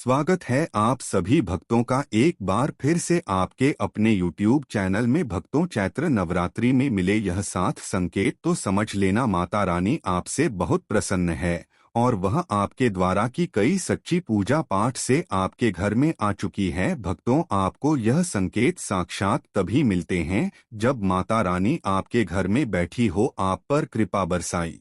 स्वागत है आप सभी भक्तों का एक बार फिर से आपके अपने YouTube चैनल में। भक्तों, चैत्र नवरात्रि में मिले यह 7 संकेत तो समझ लेना माता रानी आपसे बहुत प्रसन्न है और वह आपके द्वारा की कई सच्ची पूजा पाठ से आपके घर में आ चुकी है। भक्तों, आपको यह संकेत साक्षात तभी मिलते हैं जब माता रानी आपके घर में बैठी हो, आप पर कृपा बरसाई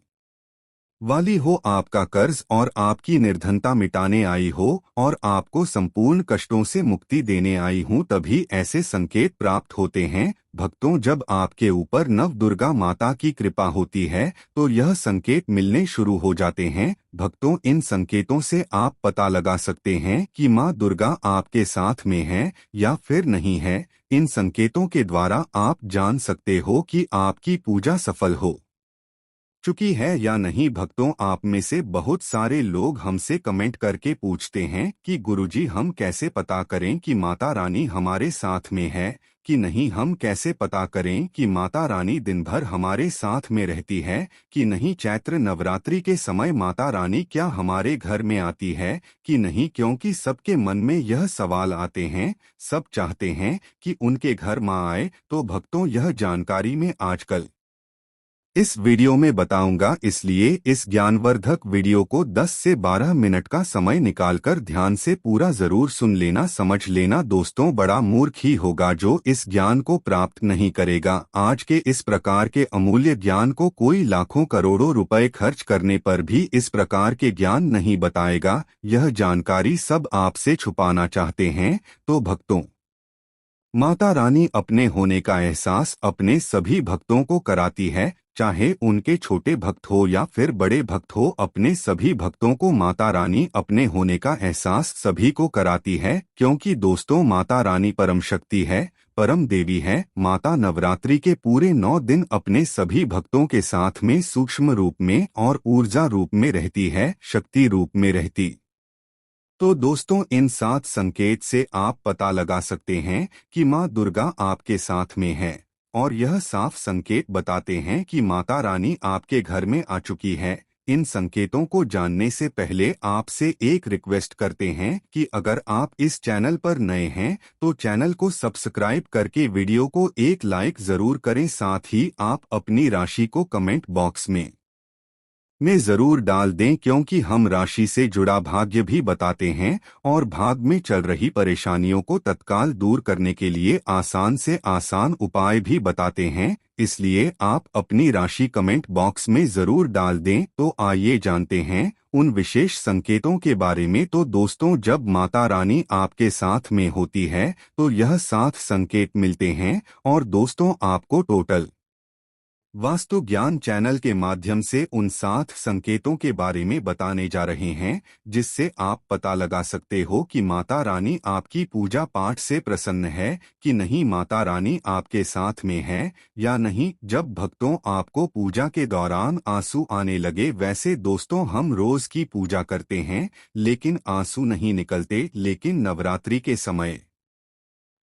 वाली हो, आपका कर्ज और आपकी निर्धनता मिटाने आई हो और आपको संपूर्ण कष्टों से मुक्ति देने आई हूँ, तभी ऐसे संकेत प्राप्त होते हैं। भक्तों, जब आपके ऊपर नव दुर्गा माता की कृपा होती है तो यह संकेत मिलने शुरू हो जाते हैं। भक्तों, इन संकेतों से आप पता लगा सकते हैं कि माँ दुर्गा आपके साथ में है या फिर नहीं है। इन संकेतों के द्वारा आप जान सकते हो कि आपकी पूजा सफल हो चुकी है या नहीं। भक्तों, आप में से बहुत सारे लोग हमसे कमेंट करके पूछते हैं कि गुरुजी, हम कैसे पता करें कि माता रानी हमारे साथ में है कि नहीं। हम कैसे पता करें कि माता रानी दिन भर हमारे साथ में रहती है कि नहीं। चैत्र नवरात्रि के समय माता रानी क्या हमारे घर में आती है कि नहीं, क्योंकि सबके मन में यह सवाल आते हैं। सब चाहते हैं कि उनके घर माँ आए। तो भक्तों, यह जानकारी में आजकल इस वीडियो में बताऊंगा, इसलिए इस ज्ञानवर्धक वीडियो को 10 से 12 मिनट का समय निकालकर ध्यान से पूरा जरूर सुन लेना, समझ लेना। दोस्तों, बड़ा मूर्ख ही होगा जो इस ज्ञान को प्राप्त नहीं करेगा। आज के इस प्रकार के अमूल्य ज्ञान को कोई लाखों करोड़ों रुपए खर्च करने पर भी इस प्रकार के ज्ञान नहीं बताएगा। यह जानकारी सब आपसे छुपाना चाहते हैं। तो भक्तों, माता रानी अपने होने का एहसास अपने सभी भक्तों को कराती है, चाहे उनके छोटे भक्त हो या फिर बड़े भक्त हो। अपने सभी भक्तों को माता रानी अपने होने का एहसास सभी को कराती है, क्योंकि दोस्तों, माता रानी परम शक्ति है, परम देवी है। माता नवरात्रि के पूरे 9 दिन अपने सभी भक्तों के साथ में सूक्ष्म रूप में और ऊर्जा रूप में रहती है, शक्ति रूप में रहती। तो दोस्तों, इन 7 संकेत से आप पता लगा सकते हैं कि माँ दुर्गा आपके साथ में है और यह साफ संकेत बताते हैं कि माता रानी आपके घर में आ चुकी है। इन संकेतों को जानने से पहले आपसे एक रिक्वेस्ट करते हैं कि अगर आप इस चैनल पर नए हैं तो चैनल को सब्सक्राइब करके वीडियो को एक लाइक जरूर करें। साथ ही आप अपनी राशि को कमेंट बॉक्स में जरूर डाल दें, क्योंकि हम राशि से जुड़ा भाग्य भी बताते हैं और भाग में चल रही परेशानियों को तत्काल दूर करने के लिए आसान से आसान उपाय भी बताते हैं। इसलिए आप अपनी राशि कमेंट बॉक्स में जरूर डाल दें। तो आइए जानते हैं उन विशेष संकेतों के बारे में। तो दोस्तों, जब माता रानी आपके साथ में होती है तो यह 7 संकेत मिलते हैं और दोस्तों, आपको टोटल वास्तु ज्ञान चैनल के माध्यम से उन 7 संकेतों के बारे में बताने जा रहे हैं, जिससे आप पता लगा सकते हो कि माता रानी आपकी पूजा पाठ से प्रसन्न है कि नहीं, माता रानी आपके साथ में है या नहीं। जब भक्तों, आपको पूजा के दौरान आंसू आने लगे, वैसे दोस्तों हम रोज की पूजा करते हैं लेकिन आंसू नहीं निकलते, लेकिन नवरात्रि के समय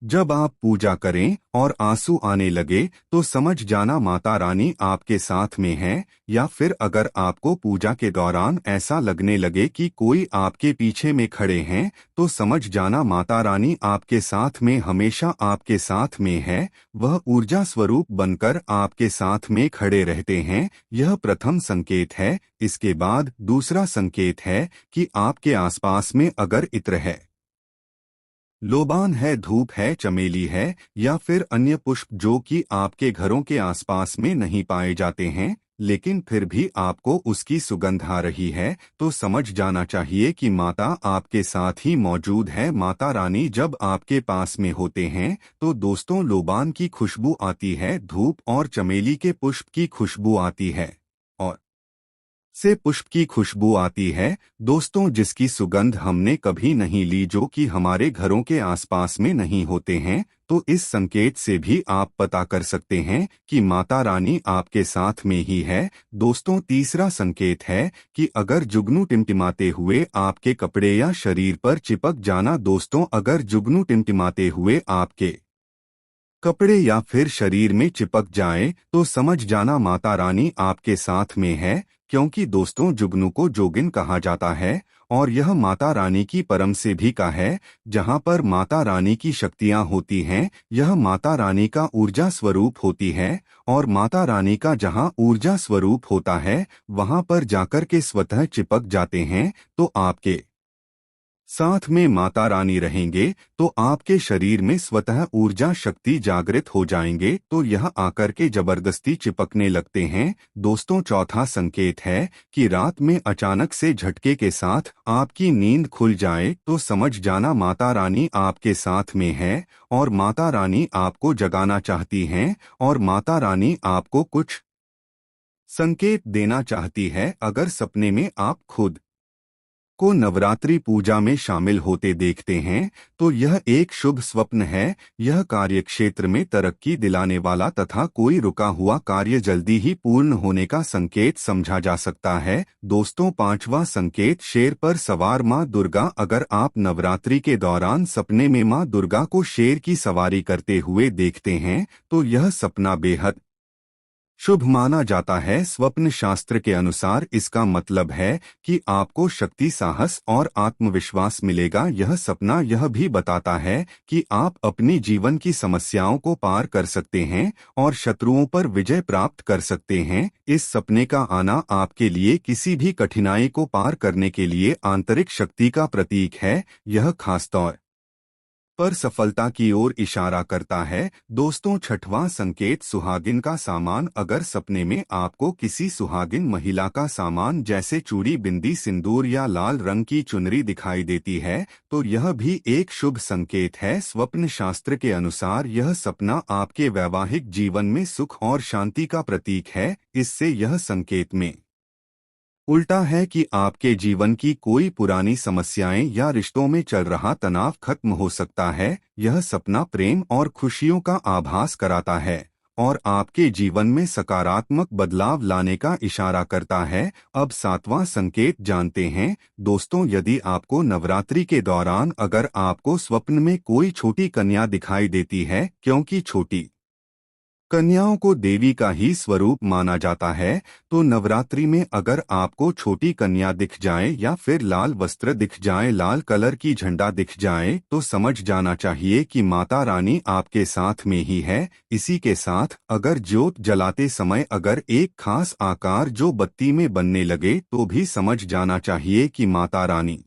जब आप पूजा करें और आंसू आने लगे तो समझ जाना माता रानी आपके साथ में है। या फिर अगर आपको पूजा के दौरान ऐसा लगने लगे कि कोई आपके पीछे में खड़े हैं तो समझ जाना माता रानी आपके साथ में, हमेशा आपके साथ में है। वह ऊर्जा स्वरूप बनकर आपके साथ में खड़े रहते हैं। यह प्रथम संकेत है। इसके बाद दूसरा संकेत है कि आपके आसपास में अगर इत्र है, लोबान है, धूप है, चमेली है या फिर अन्य पुष्प जो कि आपके घरों के आसपास में नहीं पाए जाते हैं, लेकिन फिर भी आपको उसकी सुगंध आ रही है, तो समझ जाना चाहिए कि माता आपके साथ ही मौजूद है। माता रानी जब आपके पास में होते हैं तो दोस्तों, लोबान की खुशबू आती है, धूप और चमेली के पुष्प की खुशबू आती है और से पुष्प की खुशबू आती है दोस्तों, जिसकी सुगंध हमने कभी नहीं ली, जो कि हमारे घरों के आसपास में नहीं होते हैं। तो इस संकेत से भी आप पता कर सकते हैं कि माता रानी आपके साथ में ही है। दोस्तों, तीसरा संकेत है कि अगर जुगनू टिमटिमाते हुए आपके कपड़े या शरीर पर चिपक जाना। दोस्तों, अगर जुगनू टिमटिमाते हुए आपके कपड़े या फिर शरीर में चिपक जाए तो समझ जाना माता रानी आपके साथ में है। क्योंकि दोस्तों जुगनू को जोगिन कहा जाता है और यह माता रानी की परम सेवी का है। जहाँ पर माता रानी की शक्तियाँ होती हैं, यह माता रानी का ऊर्जा स्वरूप होती है और माता रानी का जहाँ ऊर्जा स्वरूप होता है वहाँ पर जाकर के स्वतः चिपक जाते हैं। तो आपके साथ में माता रानी रहेंगे तो आपके शरीर में स्वतः ऊर्जा शक्ति जागृत हो जाएंगे, तो यह आकर के जबरदस्ती चिपकने लगते हैं। दोस्तों चौथा संकेत है कि रात में अचानक से झटके के साथ आपकी नींद खुल जाए तो समझ जाना माता रानी आपके साथ में है और माता रानी आपको जगाना चाहती हैं और माता रानी आपको कुछ संकेत देना चाहती है। अगर सपने में आप खुद को नवरात्रि पूजा में शामिल होते देखते हैं तो यह एक शुभ स्वप्न है। यह कार्यक्षेत्र में तरक्की दिलाने वाला तथा कोई रुका हुआ कार्य जल्दी ही पूर्ण होने का संकेत समझा जा सकता है। दोस्तों पांचवा संकेत शेर पर सवार मां दुर्गा। अगर आप नवरात्रि के दौरान सपने में मां दुर्गा को शेर की सवारी करते हुए देखते हैं तो यह सपना बेहद शुभ माना जाता है। स्वप्न शास्त्र के अनुसार इसका मतलब है कि आपको शक्ति, साहस और आत्मविश्वास मिलेगा। यह सपना यह भी बताता है कि आप अपनी जीवन की समस्याओं को पार कर सकते हैं और शत्रुओं पर विजय प्राप्त कर सकते हैं। इस सपने का आना आपके लिए किसी भी कठिनाई को पार करने के लिए आंतरिक शक्ति का प्रतीक है। यह खासतौर पर सफलता की ओर इशारा करता है। दोस्तों छठवां संकेत सुहागिन का सामान। अगर सपने में आपको किसी सुहागिन महिला का सामान जैसे चूड़ी, बिंदी, सिंदूर या लाल रंग की चुनरी दिखाई देती है तो यह भी एक शुभ संकेत है। स्वप्न शास्त्र के अनुसार यह सपना आपके वैवाहिक जीवन में सुख और शांति का प्रतीक है। इससे यह संकेत में उल्टा है कि आपके जीवन की कोई पुरानी समस्याएं या रिश्तों में चल रहा तनाव खत्म हो सकता है। यह सपना प्रेम और खुशियों का आभास कराता है और आपके जीवन में सकारात्मक बदलाव लाने का इशारा करता है। अब सातवां संकेत जानते हैं। दोस्तों यदि आपको नवरात्रि के दौरान अगर आपको स्वप्न में कोई छोटी कन्या दिखाई देती है, क्योंकि छोटी कन्याओं को देवी का ही स्वरूप माना जाता है, तो नवरात्रि में अगर आपको छोटी कन्या दिख जाए या फिर लाल वस्त्र दिख जाए, लाल कलर की झंडा दिख जाए तो समझ जाना चाहिए कि माता रानी आपके साथ में ही है। इसी के साथ अगर ज्योत जलाते समय अगर एक खास आकार जो बत्ती में बनने लगे तो भी समझ जाना चाहिए कि माता रानी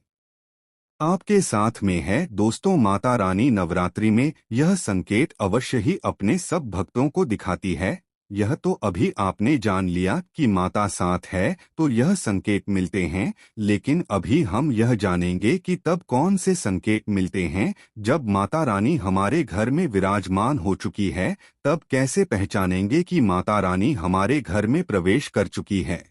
आपके साथ में है। दोस्तों माता रानी नवरात्रि में यह संकेत अवश्य ही अपने सब भक्तों को दिखाती है। यह तो अभी आपने जान लिया कि माता साथ है तो यह संकेत मिलते हैं, लेकिन अभी हम यह जानेंगे कि तब कौन से संकेत मिलते हैं जब माता रानी हमारे घर में विराजमान हो चुकी है। तब कैसे पहचानेंगे कि माता रानी हमारे घर में प्रवेश कर चुकी है।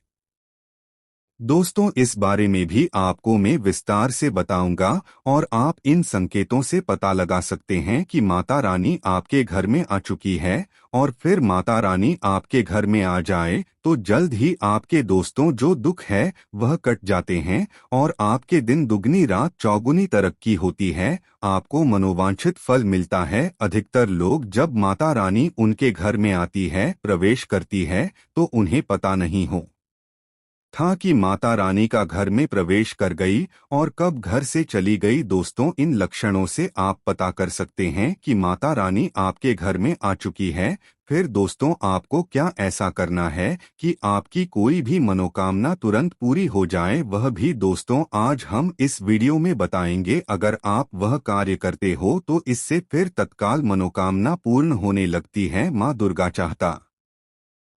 दोस्तों इस बारे में भी आपको मैं विस्तार से बताऊंगा और आप इन संकेतों से पता लगा सकते हैं कि माता रानी आपके घर में आ चुकी है। और फिर माता रानी आपके घर में आ जाए तो जल्द ही आपके दोस्तों जो दुख है वह कट जाते हैं और आपके दिन दुगनी रात चौगुनी तरक्की होती है। आपको मनोवांछित फल मिलता है। अधिकतर लोग जब माता रानी उनके घर में आती है, प्रवेश करती है, तो उन्हें पता नहीं हो था कि माता रानी का घर में प्रवेश कर गई और कब घर से चली गई। दोस्तों इन लक्षणों से आप पता कर सकते हैं कि माता रानी आपके घर में आ चुकी है। फिर दोस्तों आपको क्या ऐसा करना है कि आपकी कोई भी मनोकामना तुरंत पूरी हो जाए, वह भी दोस्तों आज हम इस वीडियो में बताएंगे। अगर आप वह कार्य करते हो तो इससे फिर तत्काल मनोकामना पूर्ण होने लगती है। माँ दुर्गा चाहता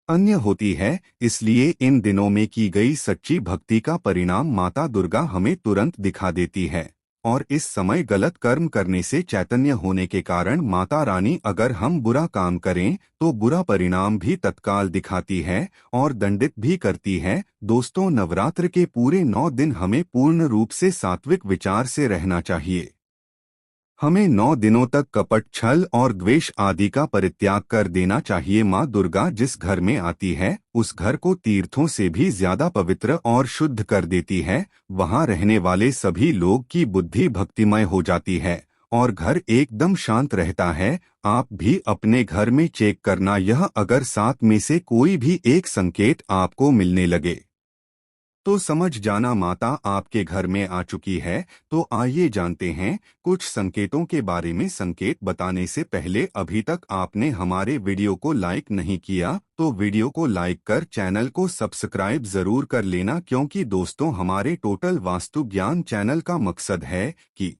अन्य होती है, इसलिए इन दिनों में की गई सच्ची भक्ति का परिणाम माता दुर्गा हमें तुरंत दिखा देती है। और इस समय गलत कर्म करने से चैतन्य होने के कारण माता रानी अगर हम बुरा काम करें तो बुरा परिणाम भी तत्काल दिखाती है और दंडित भी करती है। दोस्तों नवरात्र के पूरे 9 दिन हमें पूर्ण रूप से सात्विक विचार से रहना चाहिए। हमें 9 दिनों तक कपट, छल और द्वेष आदि का परित्याग कर देना चाहिए। माँ दुर्गा जिस घर में आती है उस घर को तीर्थों से भी ज्यादा पवित्र और शुद्ध कर देती है। वहाँ रहने वाले सभी लोग की बुद्धि भक्तिमय हो जाती है और घर एकदम शांत रहता है। आप भी अपने घर में चेक करना, यह अगर 7 में से कोई भी एक संकेत आपको मिलने लगे तो समझ जाना माता आपके घर में आ चुकी है। तो आइए जानते हैं कुछ संकेतों के बारे में। संकेत बताने से पहले अभी तक आपने हमारे वीडियो को लाइक नहीं किया तो वीडियो को लाइक कर चैनल को सब्सक्राइब जरूर कर लेना, क्योंकि दोस्तों हमारे टोटल वास्तु ज्ञान चैनल का मकसद है कि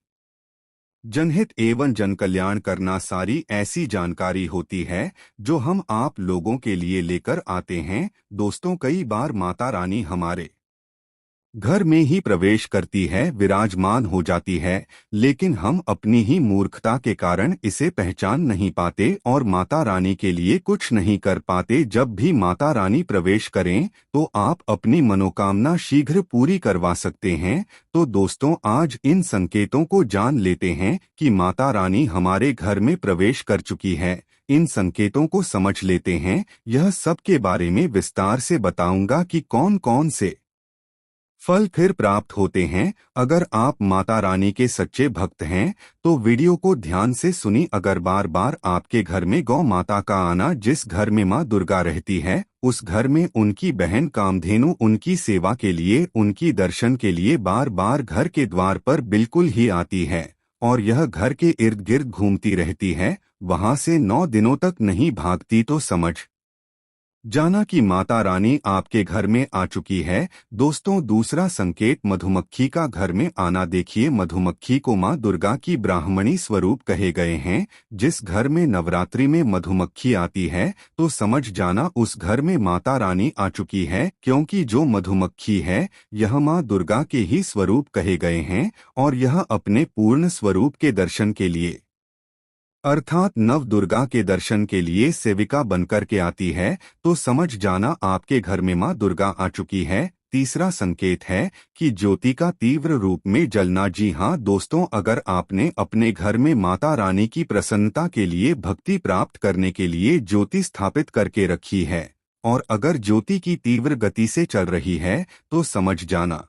जनहित एवं जन कल्याण करना। सारी ऐसी जानकारी होती है जो हम आप लोगों के लिए लेकर आते हैं। दोस्तों कई बार माता रानी हमारे घर में ही प्रवेश करती है, विराजमान हो जाती है, लेकिन हम अपनी ही मूर्खता के कारण इसे पहचान नहीं पाते और माता रानी के लिए कुछ नहीं कर पाते। जब भी माता रानी प्रवेश करें तो आप अपनी मनोकामना शीघ्र पूरी करवा सकते हैं। तो दोस्तों आज इन संकेतों को जान लेते हैं कि माता रानी हमारे घर में प्रवेश कर चुकी है। इन संकेतों को समझ लेते हैं। यह सब के बारे में विस्तार से बताऊंगा कि कौन कौन से फल फिर प्राप्त होते हैं। अगर आप माता रानी के सच्चे भक्त हैं तो वीडियो को ध्यान से सुनी। अगर बार बार आपके घर में गौ माता का आना, जिस घर में माँ दुर्गा रहती है, उस घर में उनकी बहन कामधेनु उनकी सेवा के लिए, उनकी दर्शन के लिए बार बार घर के द्वार पर बिल्कुल ही आती है और यह घर के इर्द गिर्द घूमती रहती है, वहां से 9 दिनों तक नहीं भागती, तो समझ जाना कि माता रानी आपके घर में आ चुकी है। दोस्तों दूसरा संकेत मधुमक्खी का घर में आना। देखिए मधुमक्खी को माँ दुर्गा की ब्राह्मणी स्वरूप कहे गए हैं। जिस घर में नवरात्रि में मधुमक्खी आती है तो समझ जाना उस घर में माता रानी आ चुकी है, क्योंकि जो मधुमक्खी है यह माँ दुर्गा के ही स्वरूप कहे गए हैं और यह अपने पूर्ण स्वरूप के दर्शन के लिए अर्थात नव दुर्गा के दर्शन के लिए सेविका बनकर के आती है। तो समझ जाना आपके घर में मां दुर्गा आ चुकी है। तीसरा संकेत है कि ज्योति का तीव्र रूप में जलना। जी हाँ दोस्तों, अगर आपने अपने घर में माता रानी की प्रसन्नता के लिए, भक्ति प्राप्त करने के लिए ज्योति स्थापित करके रखी है और अगर ज्योति की तीव्र गति से चल रही है तो समझ जाना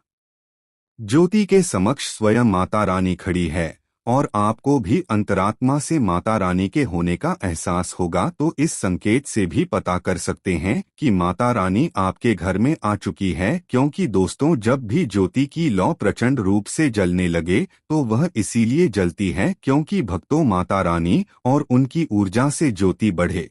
ज्योति के समक्ष स्वयं माता रानी खड़ी है और आपको भी अंतरात्मा से माता रानी के होने का एहसास होगा। तो इस संकेत से भी पता कर सकते हैं कि माता रानी आपके घर में आ चुकी है, क्योंकि दोस्तों जब भी ज्योति की लौ प्रचंड रूप से जलने लगे तो वह इसीलिए जलती है क्योंकि भक्तों माता रानी और उनकी ऊर्जा से ज्योति बढ़े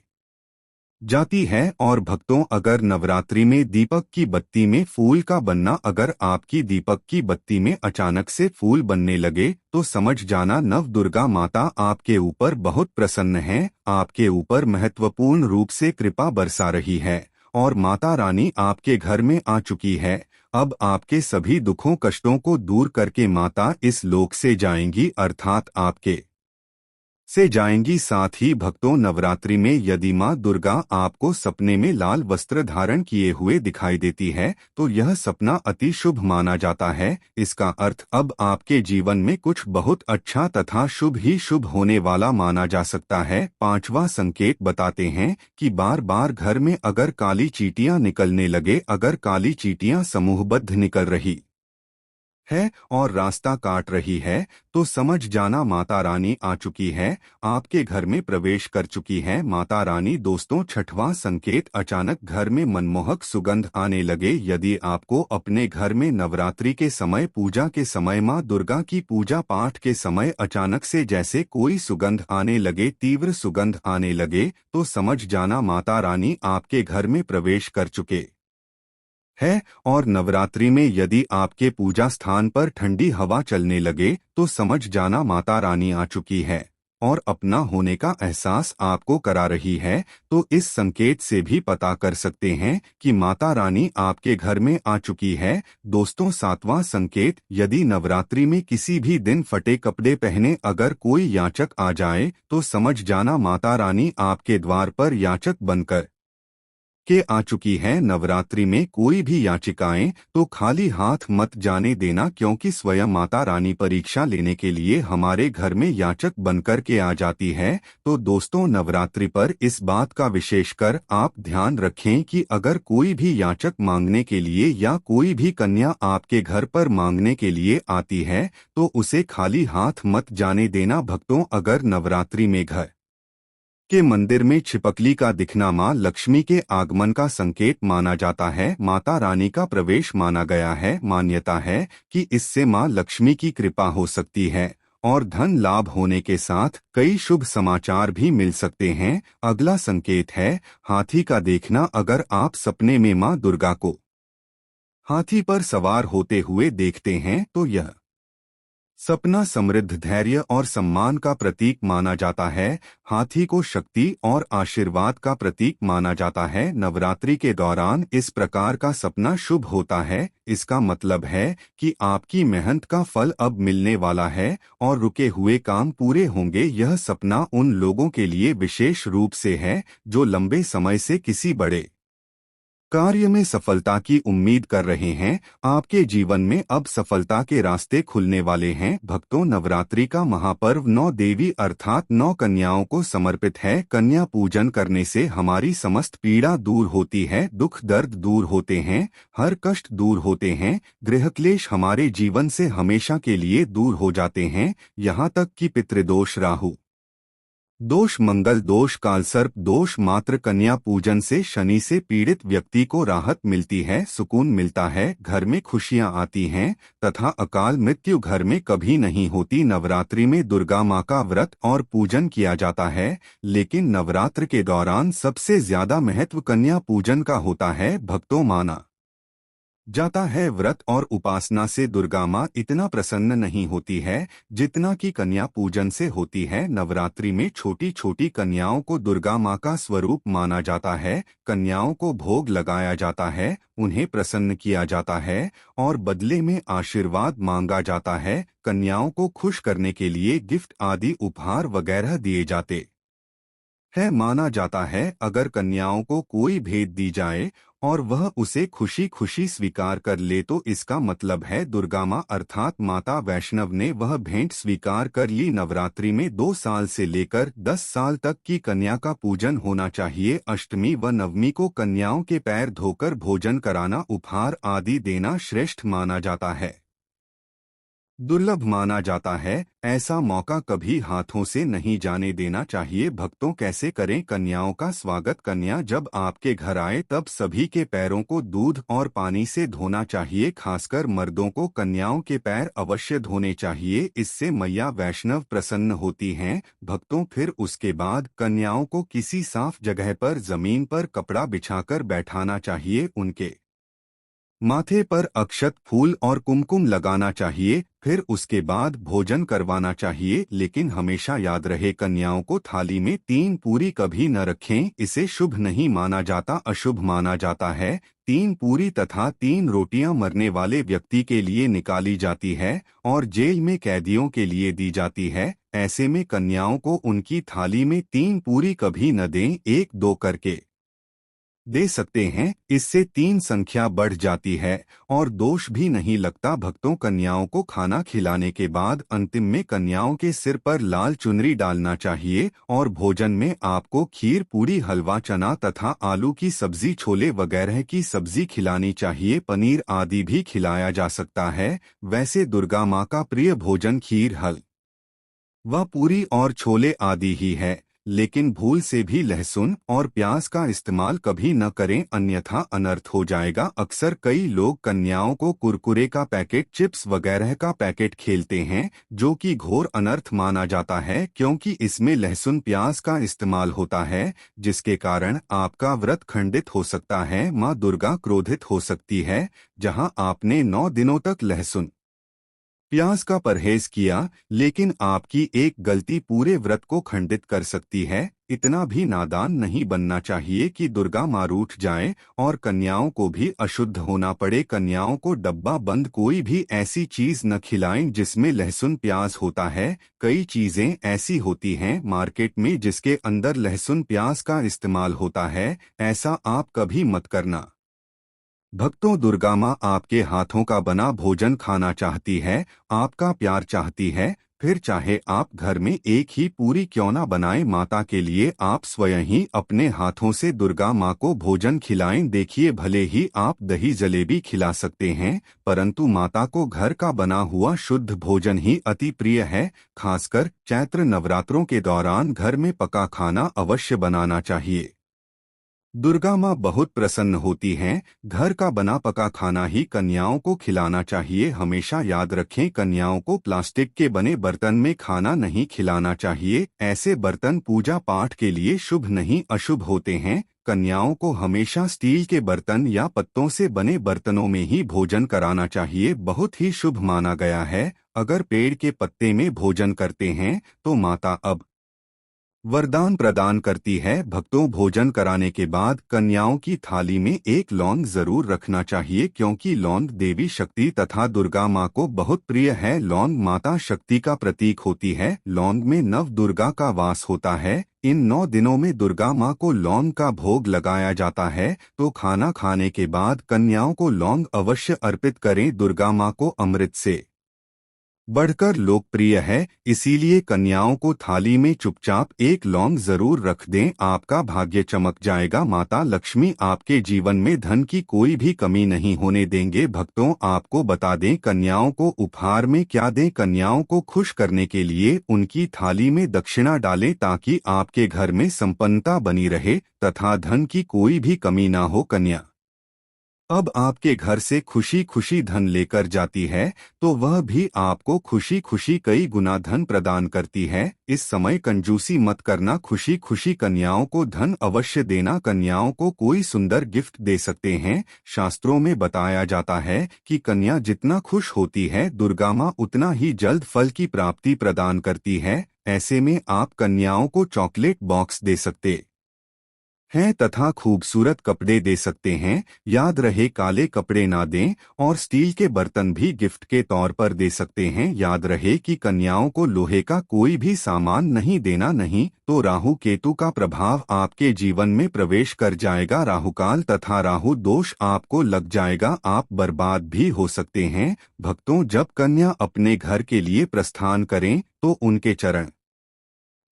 जाती है। और भक्तों अगर नवरात्रि में दीपक की बत्ती में फूल का बनना, अगर आपकी दीपक की बत्ती में अचानक से फूल बनने लगे तो समझ जाना नव दुर्गा माता आपके ऊपर बहुत प्रसन्न है, आपके ऊपर महत्वपूर्ण रूप से कृपा बरसा रही है और माता रानी आपके घर में आ चुकी है। अब आपके सभी दुखों कष्टों को दूर करके माता इस लोक से जाएंगी, अर्थात आपके से जाएंगी। साथ ही भक्तों नवरात्रि में यदि माँ दुर्गा आपको सपने में लाल वस्त्र धारण किए हुए दिखाई देती है तो यह सपना अति शुभ माना जाता है। इसका अर्थ अब आपके जीवन में कुछ बहुत अच्छा तथा शुभ ही शुभ होने वाला माना जा सकता है। पांचवा संकेत बताते हैं कि बार बार घर में अगर काली चींटियां निकलने लगे, अगर काली चींटियां समूहबद्ध निकल रही है और रास्ता काट रही है तो समझ जाना माता रानी आ चुकी है, आपके घर में प्रवेश कर चुकी है माता रानी। दोस्तों छठवां संकेत, अचानक घर में मनमोहक सुगंध आने लगे। यदि आपको अपने घर में नवरात्रि के समय, पूजा के समय, माँ दुर्गा की पूजा पाठ के समय अचानक से जैसे कोई सुगंध आने लगे, तीव्र सुगंध आने लगे, तो समझ जाना माता रानी आपके घर में प्रवेश कर चुके है। और नवरात्रि में यदि आपके पूजा स्थान पर ठंडी हवा चलने लगे तो समझ जाना माता रानी आ चुकी है और अपना होने का एहसास आपको करा रही है। तो इस संकेत से भी पता कर सकते हैं कि माता रानी आपके घर में आ चुकी है। दोस्तों सातवां संकेत, यदि नवरात्रि में किसी भी दिन फटे कपड़े पहने अगर कोई याचक आ जाए तो समझ जाना माता रानी आपके द्वार पर याचक बनकर के आ चुकी है। नवरात्रि में कोई भी याचिकाएं तो खाली हाथ मत जाने देना, क्योंकि स्वयं माता रानी परीक्षा लेने के लिए हमारे घर में याचक बनकर के आ जाती है। तो दोस्तों नवरात्रि पर इस बात का विशेषकर आप ध्यान रखें कि अगर कोई भी याचक मांगने के लिए या कोई भी कन्या आपके घर पर मांगने के लिए आती है तो उसे खाली हाथ मत जाने देना। भक्तों अगर नवरात्रि में घर के मंदिर में छिपकली का दिखना मां लक्ष्मी के आगमन का संकेत माना जाता है। माता रानी का प्रवेश माना गया है। मान्यता है कि इससे मां लक्ष्मी की कृपा हो सकती है और धन लाभ होने के साथ कई शुभ समाचार भी मिल सकते हैं। अगला संकेत है हाथी का देखना। अगर आप सपने में मां दुर्गा को हाथी पर सवार होते हुए देखते हैं तो यह सपना समृद्ध, धैर्य और सम्मान का प्रतीक माना जाता है। हाथी को शक्ति और आशीर्वाद का प्रतीक माना जाता है। नवरात्रि के दौरान इस प्रकार का सपना शुभ होता है। इसका मतलब है कि आपकी मेहनत का फल अब मिलने वाला है और रुके हुए काम पूरे होंगे। यह सपना उन लोगों के लिए विशेष रूप से है जो लंबे समय से किसी बड़े कार्य में सफलता की उम्मीद कर रहे हैं। आपके जीवन में अब सफलता के रास्ते खुलने वाले हैं। भक्तों, नवरात्रि का महापर्व 9 देवी अर्थात 9 कन्याओं को समर्पित है। कन्या पूजन करने से हमारी समस्त पीड़ा दूर होती है, दुख दर्द दूर होते हैं, हर कष्ट दूर होते हैं, गृह क्लेश हमारे जीवन से हमेशा के लिए दूर हो जाते हैं। यहाँ तक कि पितृदोष, राहु दोष, मंगल दोष, कालसर्प दोष, मात्र कन्या पूजन से शनि से पीड़ित व्यक्ति को राहत मिलती है, सुकून मिलता है, घर में खुशियां आती हैं तथा अकाल मृत्यु घर में कभी नहीं होती। नवरात्रि में दुर्गा मां का व्रत और पूजन किया जाता है, लेकिन नवरात्र के दौरान सबसे ज्यादा महत्व कन्या पूजन का होता है। भक्तों, माना जाता है व्रत और उपासना से दुर्गा मां इतना प्रसन्न नहीं होती है जितना कि कन्या पूजन से होती है। नवरात्रि में छोटी छोटी कन्याओं को दुर्गा मां का स्वरूप माना जाता है। कन्याओं को भोग लगाया जाता है, उन्हें प्रसन्न किया जाता है और बदले में आशीर्वाद मांगा जाता है। कन्याओं को खुश करने के लिए गिफ्ट आदि उपहार वगैरह दिए जाते है। माना जाता है अगर कन्याओं को कोई भेंट दी जाए और वह उसे खुशी खुशी स्वीकार कर ले तो इसका मतलब है दुर्गा मां अर्थात माता वैष्णव ने वह भेंट स्वीकार कर ली। नवरात्रि में 2 साल से लेकर 10 साल तक की कन्या का पूजन होना चाहिए। अष्टमी व नवमी को कन्याओं के पैर धोकर भोजन कराना, उपहार आदि देना श्रेष्ठ माना जाता है, दुर्लभ माना जाता है। ऐसा मौका कभी हाथों से नहीं जाने देना चाहिए। भक्तों, कैसे करें कन्याओं का स्वागत? कन्या जब आपके घर आए तब सभी के पैरों को दूध और पानी से धोना चाहिए। खासकर मर्दों को कन्याओं के पैर अवश्य धोने चाहिए, इससे मैया वैष्णव प्रसन्न होती हैं। भक्तों, फिर उसके बाद कन्याओं को किसी साफ जगह पर जमीन पर कपड़ा बिछाकर बैठाना चाहिए। उनके माथे पर अक्षत, फूल और कुमकुम लगाना चाहिए। फिर उसके बाद भोजन करवाना चाहिए, लेकिन हमेशा याद रहे कन्याओं को थाली में 3 पूरी कभी न रखें, इसे शुभ नहीं माना जाता, अशुभ माना जाता है। 3 पूरी तथा 3 रोटियां मरने वाले व्यक्ति के लिए निकाली जाती है और जेल में कैदियों के लिए दी जाती है। ऐसे में कन्याओं को उनकी थाली में 3 पूरी कभी न दें, 1-2 करके दे सकते हैं, इससे 3 संख्या बढ़ जाती है और दोष भी नहीं लगता। भक्तों, कन्याओं को खाना खिलाने के बाद अंतिम में कन्याओं के सिर पर लाल चुनरी डालना चाहिए और भोजन में आपको खीर, पूरी, हलवा, चना तथा आलू की सब्जी, छोले वगैरह की सब्जी खिलानी चाहिए। पनीर आदि भी खिलाया जा सकता है। वैसे दुर्गा माँ का प्रिय भोजन खीर, हलवा, पूरी और छोले आदि ही है, लेकिन भूल से भी लहसुन और प्याज का इस्तेमाल कभी न करें, अन्यथा अनर्थ हो जाएगा। अक्सर कई लोग कन्याओं को कुरकुरे का पैकेट, चिप्स वगैरह का पैकेट खेलते हैं, जो कि घोर अनर्थ माना जाता है क्योंकि इसमें लहसुन प्याज का इस्तेमाल होता है, जिसके कारण आपका व्रत खंडित हो सकता है। माँ दुर्गा क्रोधित हो सकती है। जहां आपने 9 दिनों तक लहसुन प्याज का परहेज किया, लेकिन आपकी एक गलती पूरे व्रत को खंडित कर सकती है। इतना भी नादान नहीं बनना चाहिए कि दुर्गा माँ रूठ जाए और कन्याओं को भी अशुद्ध होना पड़े। कन्याओं को डब्बा बंद कोई भी ऐसी चीज न खिलाएं जिसमें लहसुन प्याज होता है। कई चीजें ऐसी होती हैं मार्केट में जिसके अंदर लहसुन प्याज का इस्तेमाल होता है, ऐसा आप कभी मत करना। भक्तों, दुर्गा माँ आपके हाथों का बना भोजन खाना चाहती है, आपका प्यार चाहती है। फिर चाहे आप घर में एक ही पूरी क्यों ना बनाएं, माता के लिए आप स्वयं ही अपने हाथों से दुर्गा माँ को भोजन खिलाएं। देखिए, भले ही आप दही जलेबी खिला सकते हैं, परंतु माता को घर का बना हुआ शुद्ध भोजन ही अति प्रिय है। खासकर चैत्र नवरात्रों के दौरान घर में पका खाना अवश्य बनाना चाहिए। दुर्गा माँ बहुत प्रसन्न होती हैं। घर का बना पका खाना ही कन्याओं को खिलाना चाहिए। हमेशा याद रखें, कन्याओं को प्लास्टिक के बने बर्तन में खाना नहीं खिलाना चाहिए। ऐसे बर्तन पूजा पाठ के लिए शुभ नहीं, अशुभ होते हैं। कन्याओं को हमेशा स्टील के बर्तन या पत्तों से बने बर्तनों में ही भोजन कराना चाहिए। बहुत ही शुभ माना गया है। अगर पेड़ के पत्ते में भोजन करते हैं तो माता अब वरदान प्रदान करती है। भक्तों, भोजन कराने के बाद कन्याओं की थाली में एक लौंग जरूर रखना चाहिए, क्योंकि लौंग देवी शक्ति तथा दुर्गा माँ को बहुत प्रिय है। लौंग माता शक्ति का प्रतीक होती है। लौंग में नव दुर्गा का वास होता है। इन 9 दिनों में दुर्गा माँ को लौंग का भोग लगाया जाता है। तो खाना खाने के बाद कन्याओं को लौंग अवश्य अर्पित करें। दुर्गा माँ को अमृत से बढ़कर लोकप्रिय है, इसीलिए कन्याओं को थाली में चुपचाप एक लौंग जरूर रख दें। आपका भाग्य चमक जाएगा। माता लक्ष्मी आपके जीवन में धन की कोई भी कमी नहीं होने देंगे। भक्तों, आपको बता दें, कन्याओं को उपहार में क्या दें। कन्याओं को खुश करने के लिए उनकी थाली में दक्षिणा डालें, ताकि आपके घर में संपन्नता बनी रहे तथा धन की कोई भी कमी ना हो। कन्या अब आपके घर से खुशी खुशी धन लेकर जाती है, तो वह भी आपको खुशी खुशी कई गुना धन प्रदान करती है। इस समय कंजूसी मत करना, खुशी खुशी कन्याओं को धन अवश्य देना। कन्याओं को कोई सुंदर गिफ्ट दे सकते हैं। शास्त्रों में बताया जाता है कि कन्या जितना खुश होती है, दुर्गा माँ उतना ही जल्द फल की प्राप्ति प्रदान करती है। ऐसे में आप कन्याओं को चॉकलेट बॉक्स दे सकते हैं तथा खूबसूरत कपड़े दे सकते हैं। याद रहे, काले कपड़े ना दें और स्टील के बर्तन भी गिफ्ट के तौर पर दे सकते हैं। याद रहे कि कन्याओं को लोहे का कोई भी सामान नहीं देना, नहीं तो राहु केतु का प्रभाव आपके जीवन में प्रवेश कर जाएगा। राहुकाल तथा राहु दोष आपको लग जाएगा, आप बर्बाद भी हो सकते हैं। भक्तों, जब कन्या अपने घर के लिए प्रस्थान करें तो उनके चरण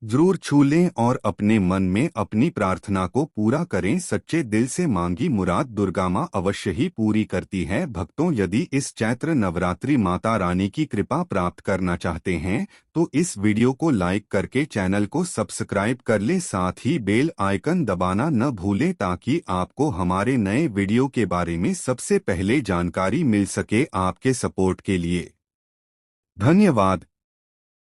जरूर छू लें और अपने मन में अपनी प्रार्थना को पूरा करें। सच्चे दिल से मांगी मुराद दुर्गा माँ अवश्य ही पूरी करती है। भक्तों, यदि इस चैत्र नवरात्रि माता रानी की कृपा प्राप्त करना चाहते हैं तो इस वीडियो को लाइक करके चैनल को सब्सक्राइब कर लें। साथ ही बेल आइकन दबाना न भूलें, ताकि आपको हमारे नए वीडियो के बारे में सबसे पहले जानकारी मिल सके। आपके सपोर्ट के लिए धन्यवाद।